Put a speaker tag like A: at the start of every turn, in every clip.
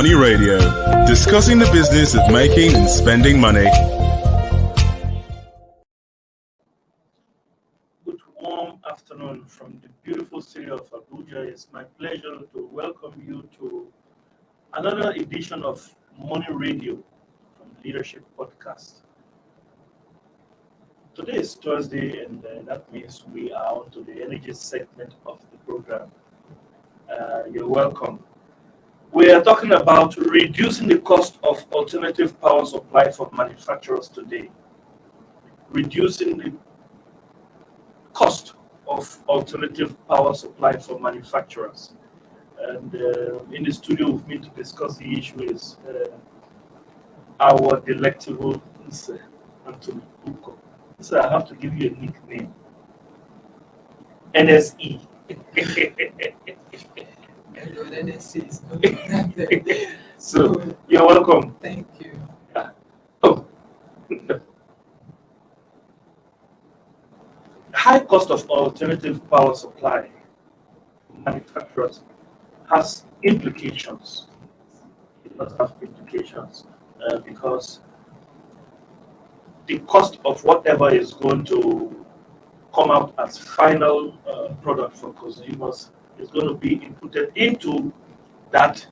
A: Money Radio, discussing the business of making and spending money.
B: Good warm afternoon from the beautiful city of Abuja. It's my pleasure to welcome you to another edition of Money Radio from Leadership Podcast. Today is Thursday, and that means we are on to the energy segment of the program. You're welcome. We are talking about reducing the cost of alternative power supply for manufacturers today. Reducing the cost of alternative power supply for manufacturers. And in the studio with me to discuss the issue is our delectable Mr. Anthony Uko. So I have to give you a nickname. NSE. So you're welcome.
C: Thank you.
B: Oh. High cost of alternative power supply manufacturers has implications. It does have implications because the cost of whatever is going to come out as final product for consumers is going to be inputted into that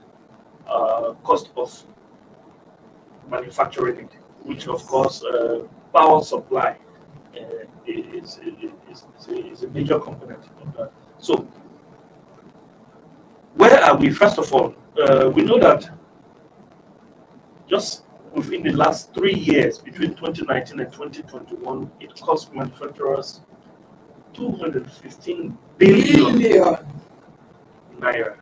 B: cost of manufacturing it, which of course power supply is a major component of that. So where are we? First of all, we know that just within the last 3 years, between 2019 and 2021, it cost manufacturers 215 billion naira.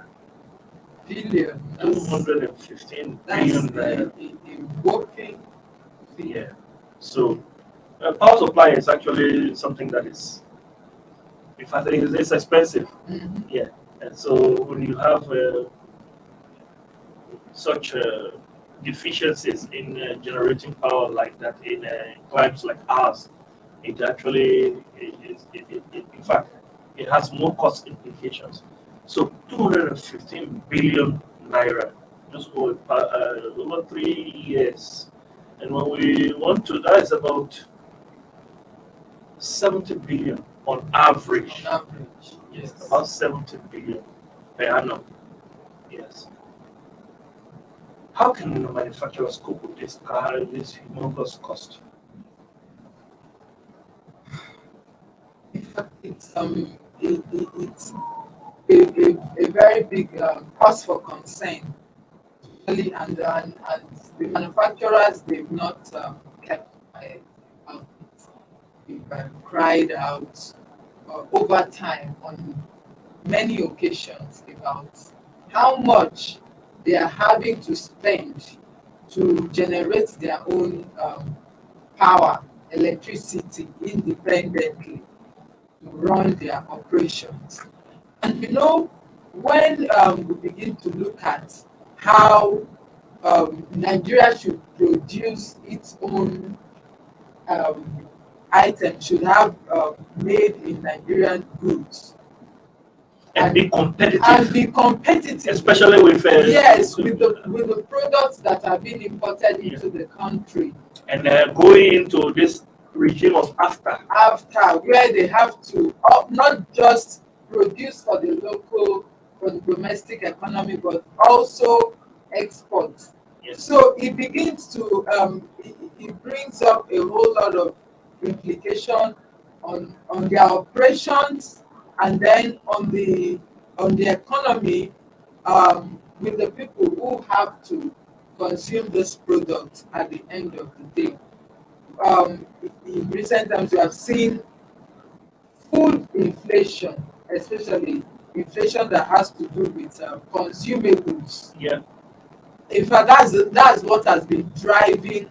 C: Billion.
B: 215 billion naira.
C: Whopping.
B: Yeah. So power supply is actually something that is, in fact, it's expensive.
C: Mm-hmm.
B: Yeah. And so when you have such deficiencies in generating power like that in climes like ours, it actually in fact, it has more cost implications. So 215 billion naira just over 3 years. And when we want to, that is about 70 billion on average.
C: On average, yes.
B: About 70 billion per annum. Yes. How can the manufacturers cope with this humongous cost?
C: In fact, it's a very big cause for concern. Really, and the manufacturers, they've not kept quiet about it. They've cried out over time on many occasions about how much they are having to spend to generate their own power, electricity independently to run their operations. And when we begin to look at how Nigeria should produce its own items, should have made in Nigerian goods.
B: And be competitive. Especially with
C: with the products that are being imported into the country.
B: And going into this regime of
C: after where they have to not just produce for the domestic economy, but also export.
B: Yes.
C: So it begins to it brings up a whole lot of implication on their operations, and then on the economy with the people who have to consume this product at the end of the day. In recent times, we have seen food inflation, especially inflation that has to do with consumables.
B: Yeah.
C: In fact, that's what has been driving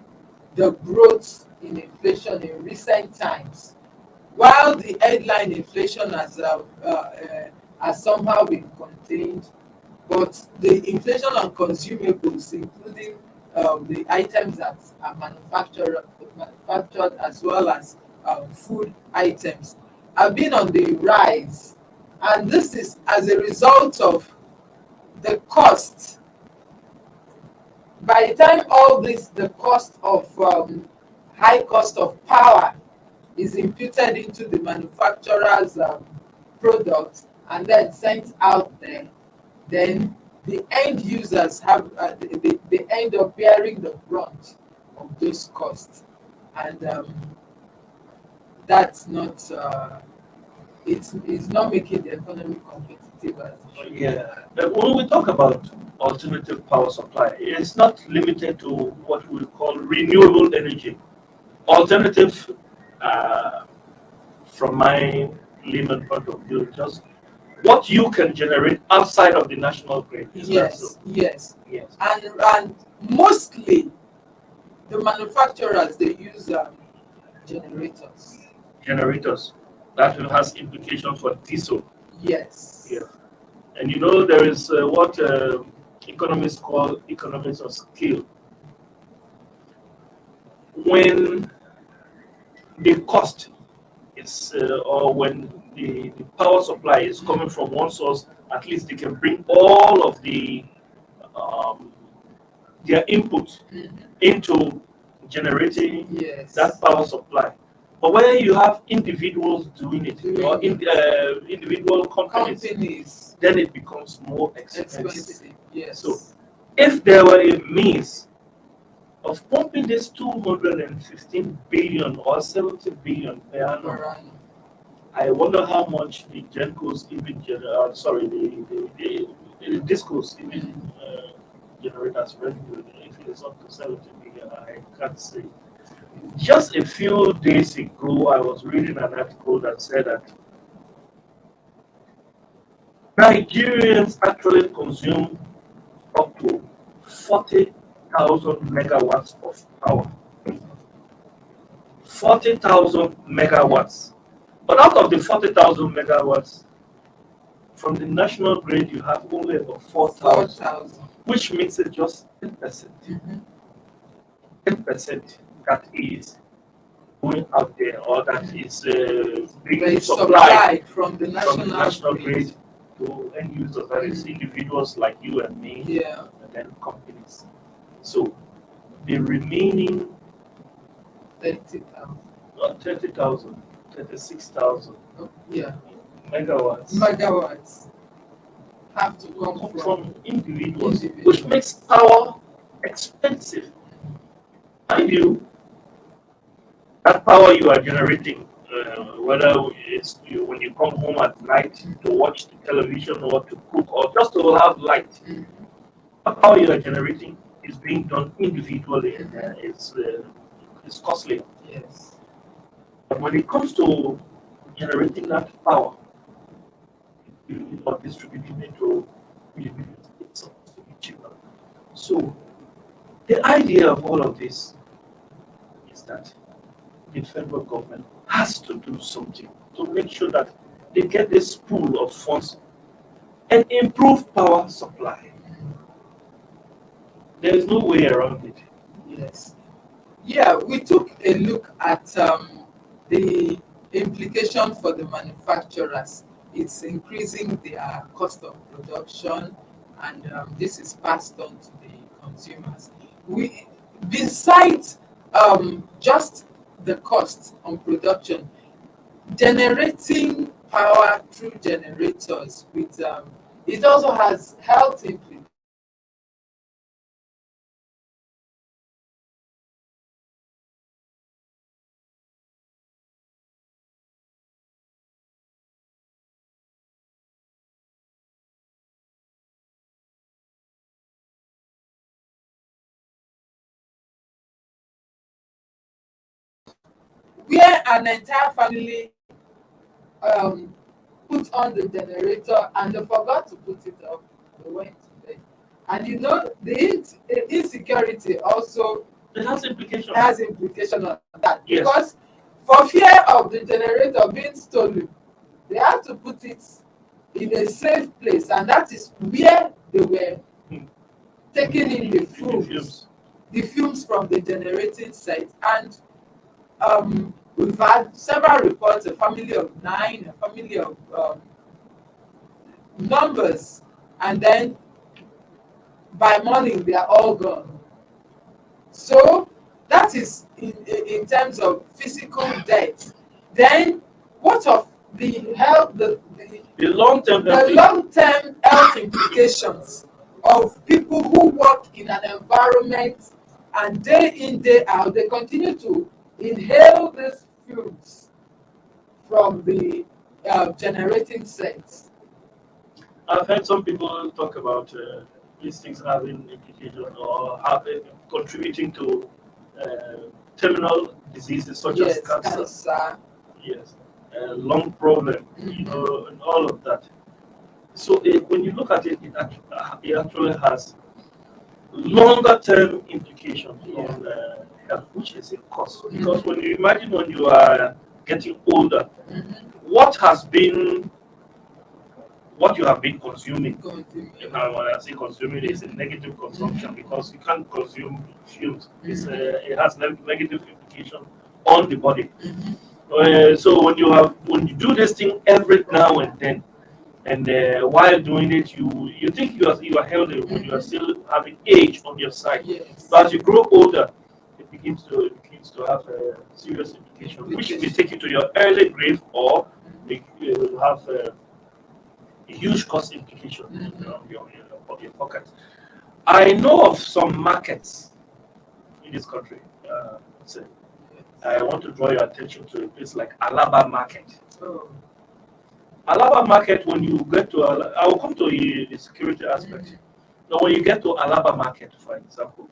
C: the growth in inflation in recent times. While the headline inflation has somehow been contained, but the inflation on consumables, including the items that are manufactured as well as food items, have been on the rise. And this is as a result of the cost by the time all this, the cost of high cost of power is imputed into the manufacturer's product and then sent out there, then the end users have they end up bearing the brunt of those costs, and that's not it's not making the economy competitive as it should.
B: Yeah. When we talk about alternative power supply, it's not limited to what we call renewable energy. Alternative, uh, from my layman point of view, just what you can generate outside of the national grid. Is that so?
C: Yes,
B: Yes.
C: and mostly the manufacturers, they use generators.
B: Generators. That has implications for diesel.
C: Yes.
B: Yeah. And you know, there is what economists call economies of scale. When the cost is, or when the power supply is coming from one source, at least they can bring all of um, their input
C: Mhm.
B: into generating
C: Yes.
B: that power supply. But where you have individuals doing it,
C: Doing
B: or
C: it.
B: individual companies, then it becomes more expensive.
C: Expensive. Yes.
B: So, if there were a means of pumping this 215 billion or 70 billion per annum,
C: Per annum.
B: I wonder how much the Gencos even sorry, the Discos even generate as revenue. If it is up to 70 billion, I can't say. Just a few days ago, I was reading an article that said that Nigerians actually consume up to 40,000 megawatts of power. 40,000 megawatts. But out of the 40,000 megawatts, from the national grid, you have only about 4,000, which makes it just 10%.
C: Mhm.
B: 10% that is going out there, or that is being
C: They
B: supplied
C: from the
B: from the national
C: grid.
B: grid to end users, that is individuals like you and me,
C: Yeah.
B: and then companies. So the remaining
C: 30,000.
B: 30,000, 36,000
C: Yeah.
B: megawatts
C: Have to come
B: from individuals, which
C: individuals.
B: makes power expensive. Mind you, that power you are generating, whether it's when you come home at night to watch the television or to cook or just to have light,
C: Mhm.
B: the power you are generating is being done individually, and it's costly.
C: Yes.
B: But when it comes to generating that power or distributing it to individuals, it's supposed to be cheaper. So the idea of all of this is that the federal government has to do something to make sure that they get this pool of funds and improve power supply. There is no way around it.
C: Yes. Yeah, we took a look at the implication for the manufacturers. It's increasing their cost of production, and this is passed on to the consumers. We, besides just the cost on production, generating power through generators with it also has health implications. Where an entire family um, put on the generator and they forgot to put it up. They went to bed. And you know, the insecurity also
B: It has implications.
C: has implication on that.
B: Yes.
C: Because for fear of the generator being stolen, they have to put it in a safe place, and that is where they were taking in the fumes from the generating site. And we've had several reports, a family of 9, a family of numbers, and then by morning they are all gone. So that is in terms of physical death. Then what of the health,
B: The long-term
C: the long-term health implications of people who work in an environment and day in, day out, they continue to inhale these fumes from the generating sets.
B: I've heard some people talk about these things having implications or contributing to terminal diseases such as
C: Yes,
B: cancer.
C: cancer.
B: Yes, lung problem, and all of that. So when you look at it, it actually has longer term implications on health, which is a cost. Because when you imagine when you are getting older, what has been what you have been consuming. When I say consuming, it's a negative consumption because you can't consume fumes. It has negative implication on the body. So when you do this thing every now and then, and while doing it, you think you are healthy when you are still having age on your side.
C: Yes.
B: But as you grow older, it begins to have a serious implication, which may take you to your early grave or have a huge cost implication on your pocket. I know of some markets in this country. So I want to draw your attention to a place like Alaba Market.
C: Oh.
B: Alaba Market, when you get to, I will come to the security aspect. Now, when you get to Alaba Market, for example,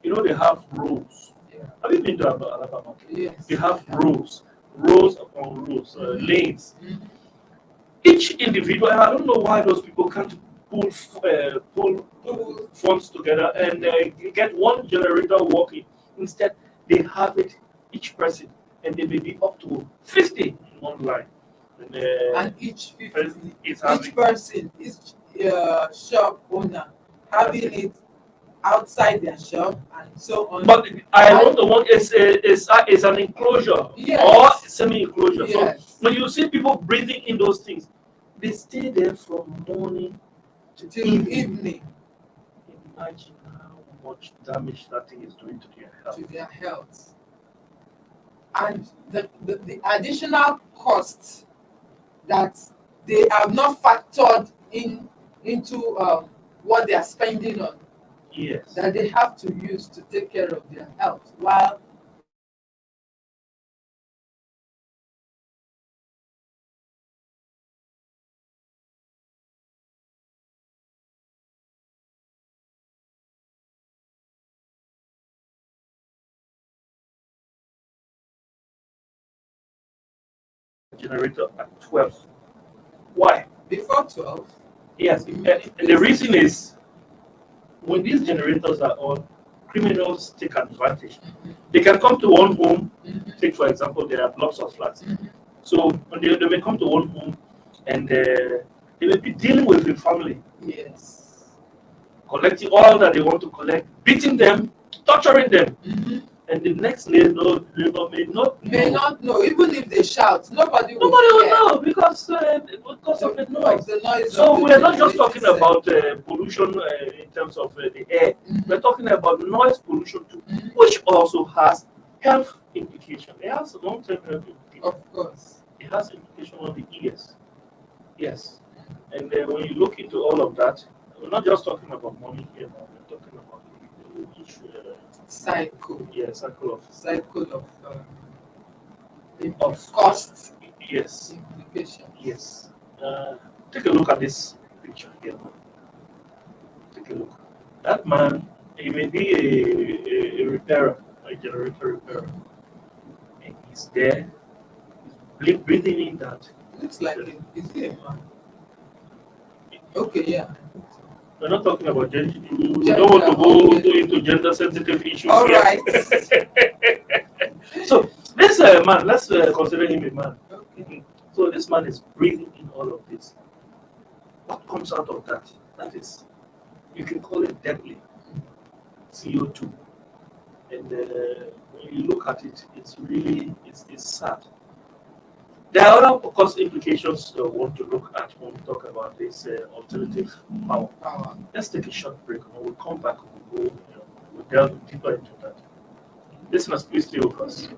B: they have rows.
C: Yeah.
B: Have you been to Alaba Market?
C: Yes.
B: They have rows upon rows, lanes. Each individual, and I don't know why those people can't pull funds together and get one generator working. Instead, they have it each person, and they may be up to 50 in one line.
C: And each 50,
B: each
C: person, each shop owner having it outside their shop and so on.
B: But I want the one is an enclosure or semi-enclosure.
C: Yes.
B: So when you see people breathing in those things, they stay there from morning
C: till evening.
B: Imagine how much damage that thing is doing to their health.
C: To their health. And the additional costs that they have not factored into what they are spending on.
B: Yes.
C: That they have to use to take care of their health while
B: Generator at 12. Why?
C: before 12.
B: Yes. And the reason is when these generators are on, criminals take advantage. They can come to one home. Take, for example, there are blocks of flats. So when they may come to one home and they may be dealing with the family.
C: Yes.
B: Collecting all that they want to collect, beating them, torturing them. And the next neighbor may not
C: know. Even if they shout, nobody will
B: know because of the noise. So we're not just talking about pollution in terms of the air. We're talking about noise pollution too, which also has health implications. It has long-term health implications.
C: Of course.
B: It has implications on the ears. Yes. And when you look into all of that, we're not just talking about money here. We're talking about each
C: cycle.
B: Yeah, cycle
C: of cost.
B: Yes.
C: Implication.
B: Yes. Take a look at this picture here. Take a look. That man, he may be a repairer, a generator repairer, and he's there, he's breathing in that.
C: Looks like is he a man? Okay, yeah.
B: We're not talking about gender. We don't want to go into gender sensitive issues.
C: All
B: here.
C: right.
B: So this man, let's consider him a man.
C: Okay.
B: So this man is breathing in all of this. What comes out of that? That is, you can call it deadly CO2. And when you look at it, it's really it's sad. There are other, of course, implications we want to look at when we talk about this alternative power. Let's take a short break. When we come back, we'll go with delve deeper into that. Listeners, please stay with us.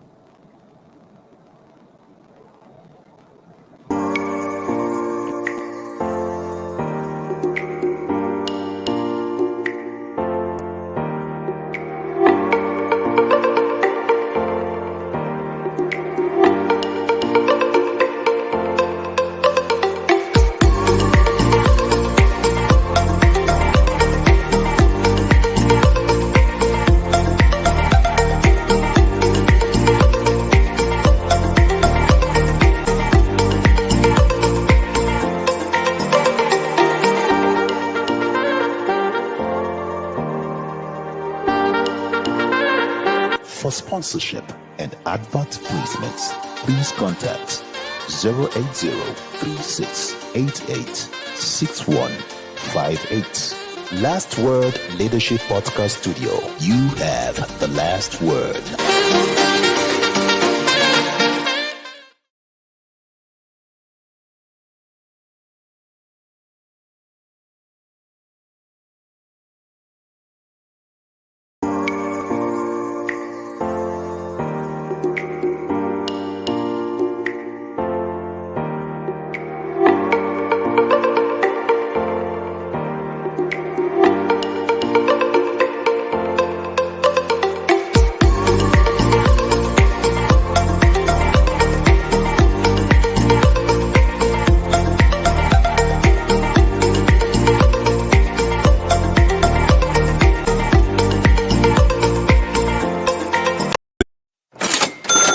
D: For sponsorship and advert placements, please contact 080-3688-6158. Last Word Leadership Podcast Studio. You have the last word.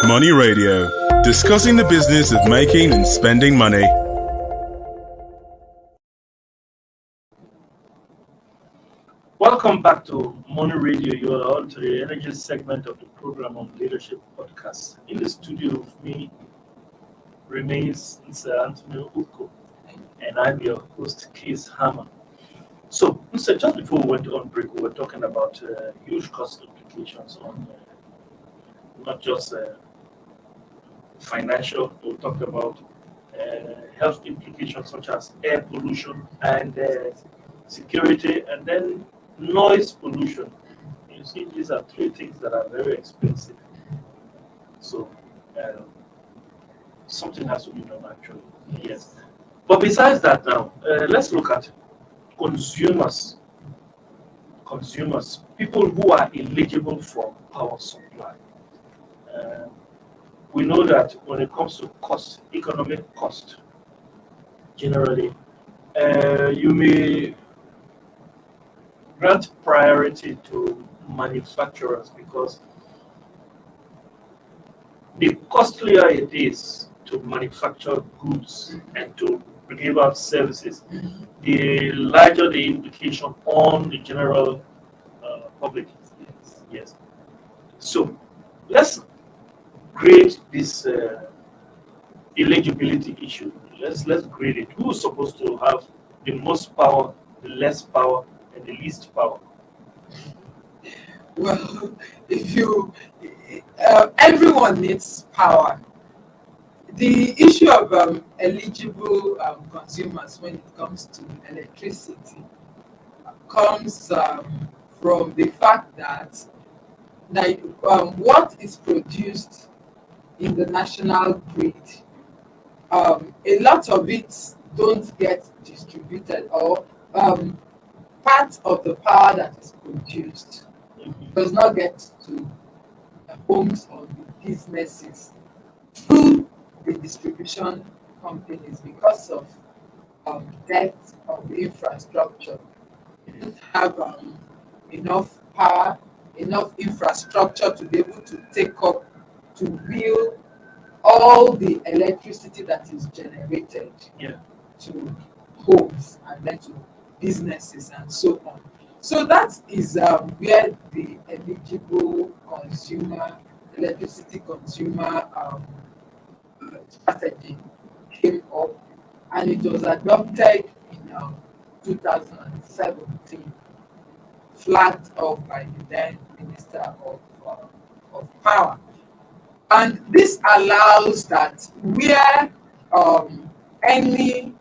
A: Money Radio, discussing the business of making and spending money.
B: Welcome back to Money Radio. You are on to the energy segment of the program on Leadership Podcast. In the studio with me remains Mr. Anthony Uko, and I'm your host, Keith Hammer. So, Mr. Just before we went on break, we were talking about huge cost implications on not just financial. We talked about health implications such as air pollution and security, and then noise pollution. You see, these are three things that are very expensive. So something has to be done actually. Yes. But besides that now, let's look at consumers. Consumers, people who are eligible for power supply. We know that when it comes to cost, economic cost, generally, you may grant priority to manufacturers because the costlier it is to manufacture goods and to give out services, the larger the implication on the general public. Yes. So let's grade this eligibility issue. Let's grade it. Who's supposed to have the most power, the less power, and the least power?
C: Well, if you, everyone needs power. The issue of eligible consumers when it comes to electricity comes from the fact that what is produced in the national grid, a lot of it don't get distributed, or part of the power that is produced does not get to the homes or the businesses through the distribution companies because of depth of the infrastructure. You don't have enough power, enough infrastructure to be able to take up, to build all the electricity that is generated to homes and then to businesses and so on. So that is where the eligible consumer, electricity consumer strategy came up, and it was adopted in 2017, flagged up by the then Minister of Power. And this allows that where any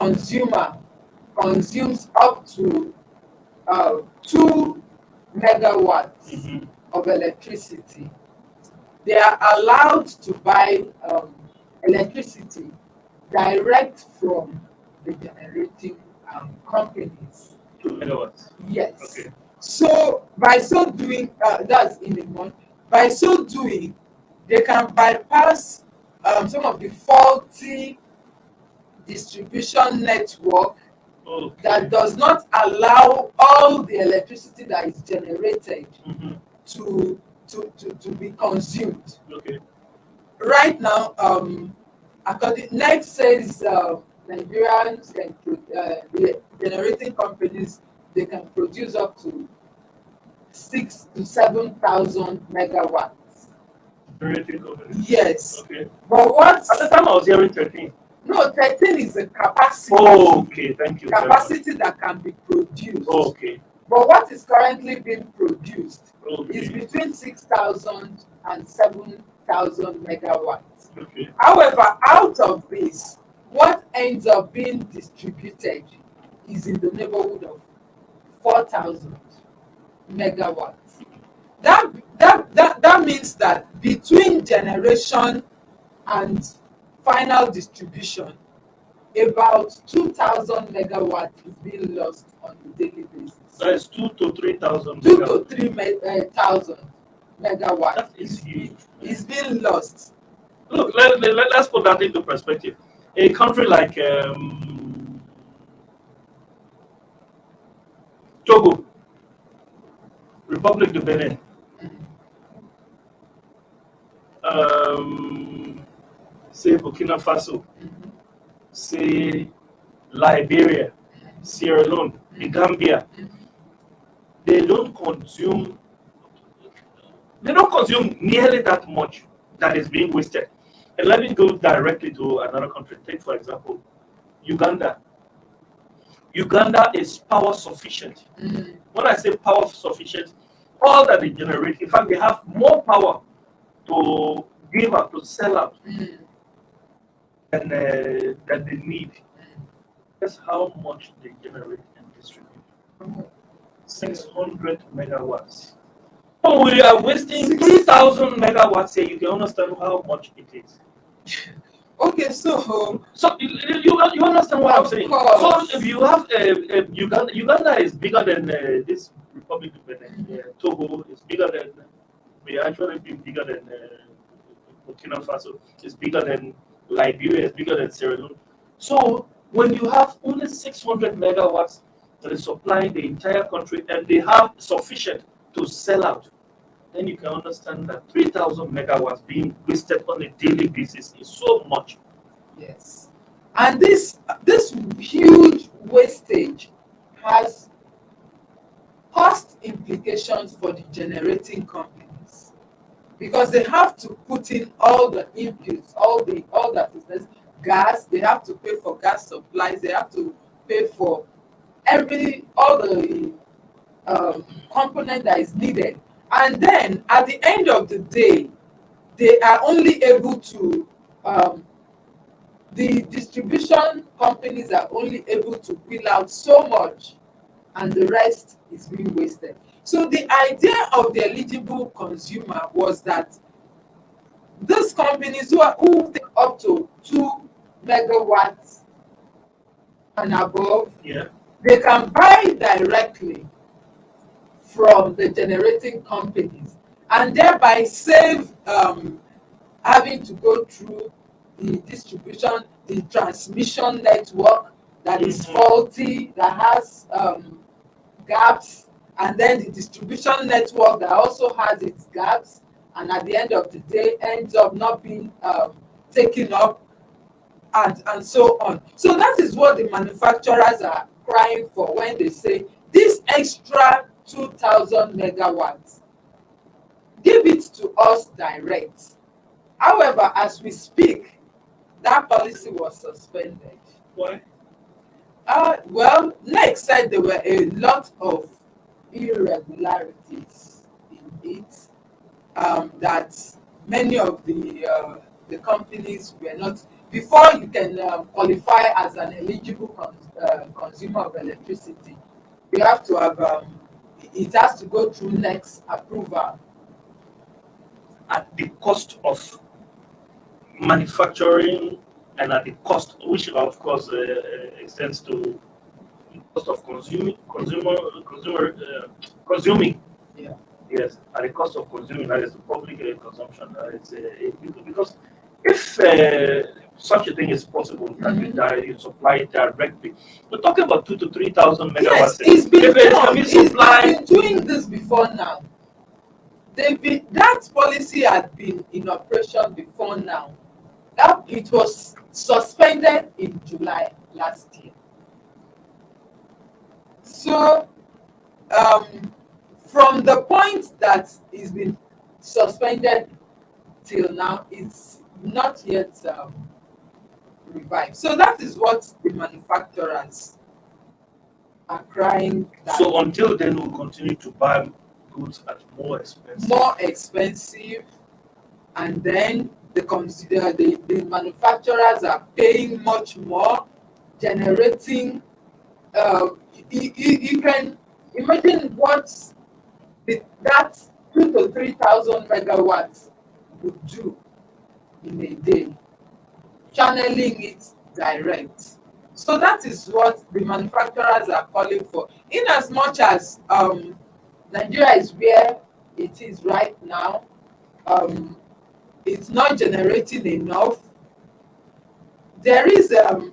C: consumer consumes up to 2 megawatts of electricity, they are allowed to buy electricity direct from the generating companies.
B: 2 megawatts.
C: Yes.
B: Okay.
C: So by so doing, that's in a month. By so doing, they can bypass some of the faulty distribution network that does not allow all the electricity that is generated to be consumed.
B: Okay.
C: Right now, according next says Nigerians can the generating companies, they can produce up to 6,000 to 7,000 megawatts.
B: Generating companies.
C: Yes.
B: Okay.
C: But what?
B: At the time I was hearing 13.
C: No, 13 is the capacity.
B: Oh, okay. Thank you.
C: Capacity that can be produced.
B: Oh, okay.
C: But what is currently being produced is
B: Okay.
C: between 6,000 and 7,000 megawatts.
B: Okay.
C: However, out of this, what ends up being distributed is in the neighborhood of 4,000 megawatts. That means that between generation and final distribution, about 2,000 megawatts is being lost on a daily basis.
B: That is 2,000 to 3,000.
C: 2,000 to 3,000 megawatts
B: That is huge.
C: is being lost.
B: Look, let's put that into perspective. A country like Togo, Republic of Benin, say Burkina Faso, say Liberia, Sierra Leone, the Gambia, they don't consume nearly that much that is being wasted. And let me go directly to another country. Take, for example, Uganda. Uganda is power sufficient. When I say power sufficient, all that they generate, in fact, they have more power to give up, to sell out than they need. That's how much they generate and distribute. 600 megawatts. So we are wasting 3,000 megawatts here. You can understand how much it is.
C: Okay, so
B: you understand what I'm saying?
C: Course.
B: So if you have Uganda is bigger than this Republic of Benin. Togo is bigger than, we actually be bigger than Burkina Faso. It's bigger than Liberia. It's bigger than Sierra Leone. So when you have only 600 megawatts that is supplying the entire country, and they have sufficient to sell out, then you can understand that 3,000 megawatts being wasted on a daily basis is so much.
C: yes, and this huge wastage has cost implications for the generating companies, because they have to put in all the inputs, all that is gas. They have to pay for gas supplies. They have to pay for all the component that is needed. And then at the end of the day, they are only able to, the distribution companies are only able to wheel out so much, and the rest is being wasted. So the idea of the eligible consumer was that these companies who take up to 2 megawatts and above, they can buy directly from the generating companies, and thereby save having to go through the distribution, the transmission network that is faulty, that has gaps, and then the distribution network that also has its gaps, and at the end of the day ends up not being taken up, and so on. So that is what the manufacturers are crying for when they say this extra 2,000 megawatts, give it to us direct. However, as we speak, that policy was suspended.
B: Why?
C: Well, NEC said there were a lot of irregularities in it, that many of the companies were not. Before you can qualify as an eligible consumer of electricity, you have to have it has to go through next approval.
B: At the cost of manufacturing and at the cost, which of course extends to the cost of consuming.
C: Yeah.
B: Yes, at the cost of consuming, that is the public consumption. It's because if such a thing is possible, that you supply it directly. We're talking about 2 to 3,000 megawatts.
C: Yes, it's been done.
B: It's been
C: doing this before now. That policy had been in operation before now. That it was suspended in July last year. So from the point that it's been suspended till now, it's not yet revived. So that is what the manufacturers are crying.
B: So until then, we'll continue to buy goods at more expensive,
C: and then the manufacturers are paying much more, generating. You can imagine what that 2 to 3,000 megawatts would do in a day, channeling it direct. So that is what the manufacturers are calling for. In as much as Nigeria is where it is right now, it's not generating enough. There is a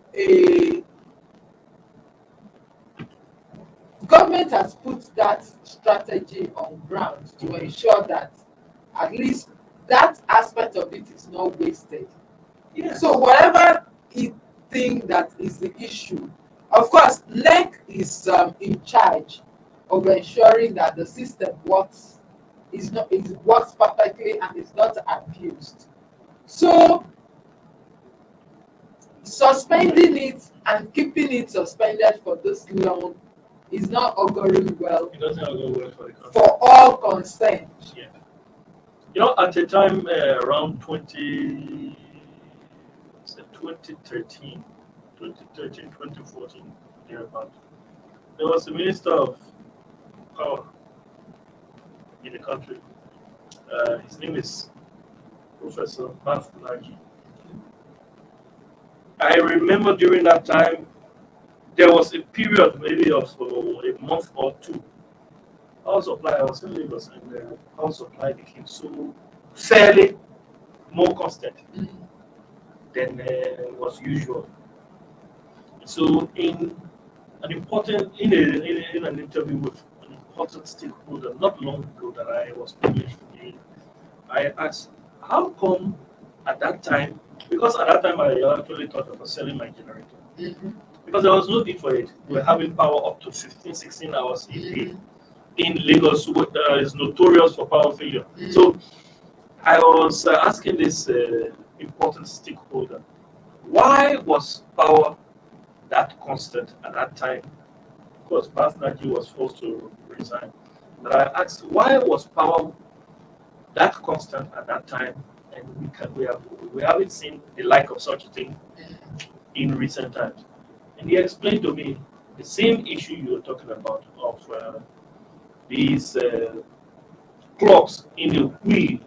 C: government has put that strategy on ground to ensure that at least that aspect of it is not wasted.
B: Yes.
C: So whatever thing that is the issue, of course, NEC is in charge of ensuring that the system works, works perfectly and is not abused. So suspending it and keeping it suspended for this long is not auguring well.
B: It doesn't augur well for the country.
C: For all concerned.
B: Yeah. You know, at the time around 2013, 2014, thereabout, there was a minister of power in the country. His name is Professor Baf Nagi. I remember during that time, there was a period maybe of a month or two. Power supply, I was in Lagos, and the power supply became so fairly more constant than was usual. So, in an interview with an important stakeholder not long ago that I was privileged to be in, I asked, how come at that time? Because at that time I actually thought about selling my generator. Because there was no need for it. We were having power up to 15, 16 hours a day in Lagos, which is notorious for power failure. So I was asking this important stakeholder, why was power that constant at that time? Of course, Bas Nagi was forced to resign. But I asked, why was power that constant at that time? And we haven't seen the like of such a thing in recent times. And he explained to me the same issue you were talking about of these clocks in the wheel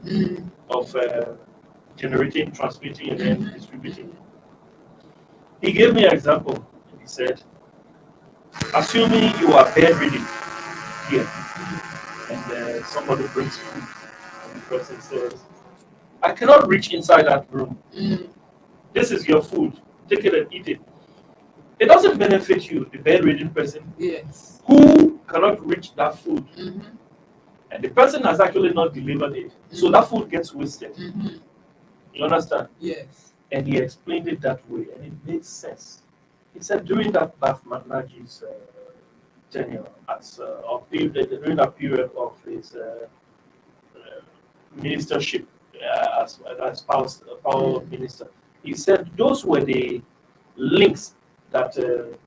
B: of generating, transmitting, and then distributing. He gave me an example. He said, assuming you are bedridden here, and somebody brings food, and the person says, I cannot reach inside that room. This is your food. Take it and eat it. It doesn't benefit you, the bedridden person,
C: Yes.
B: who cannot reach that food. And the person has actually not delivered it. So that food gets wasted. You understand?
C: Yes.
B: And he explained it that way, and it made sense. He said during that Baf Nagi's tenure, during that period of his ministership as power minister, he said those were the links that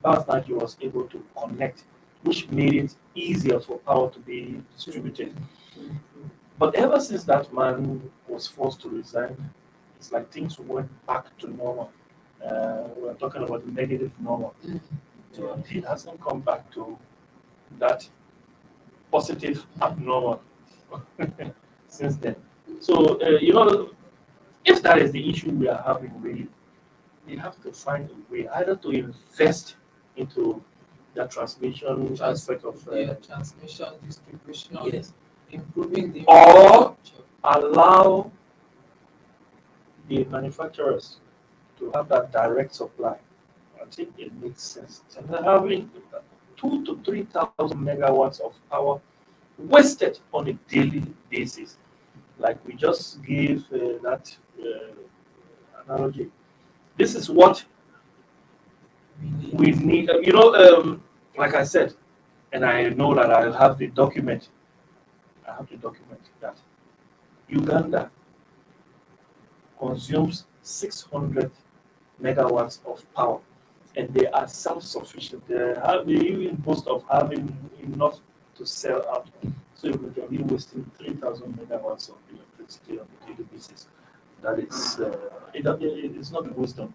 B: Baf Nagi was able to connect, which made it easier for power to be distributed. But ever since that man was forced to resign, it's like things went back to normal. We're talking about the negative normal. So it hasn't come back to that positive abnormal since then. So, if that is the issue we are having, really, we have to find a way either to invest into the transmission aspect of
C: transmission, distribution,
B: yes,
C: improving the
B: or allow the manufacturers to have that direct supply. I think it makes sense. So having 2 to 3,000 megawatts of power wasted on a daily basis, like we just gave that analogy. This is what we need. Like I said, and I know that I have the document. I have to document that Uganda consumes 600 megawatts of power, and they are self-sufficient. They even boast of having enough to sell out. So if we're only wasting 3,000 megawatts of electricity on a daily basis, that is, it's not wisdom,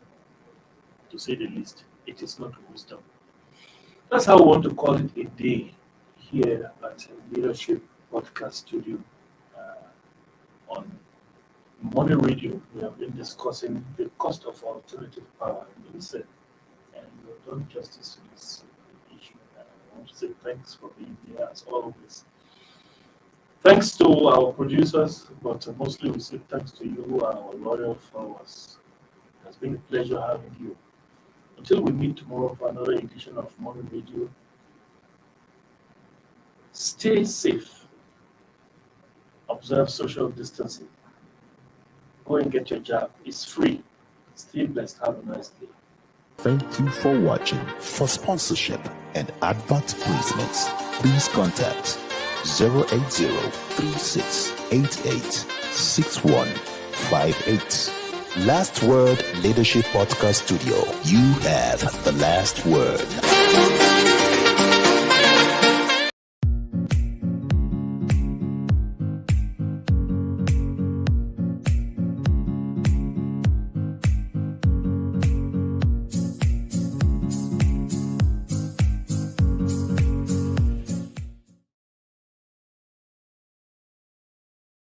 B: to say the least. It is not wisdom. That's how we want to call it a day here at Leadership Podcast Studio on Money Radio. We have been discussing the cost of alternative power in the and we've done justice to this issue. I want to say thanks for being here as always. Thanks to our producers, but mostly we say thanks to you, our loyal followers. It has been a pleasure having you. Until we meet tomorrow for another edition of Money Radio, stay safe, observe social distancing, go and get your jab. It's free. Stay blessed. Have a nice day.
D: Thank you for watching. For sponsorship and advert placements, please contact 080-3688-6158. Last Word Leadership Podcast Studio. You have the last word.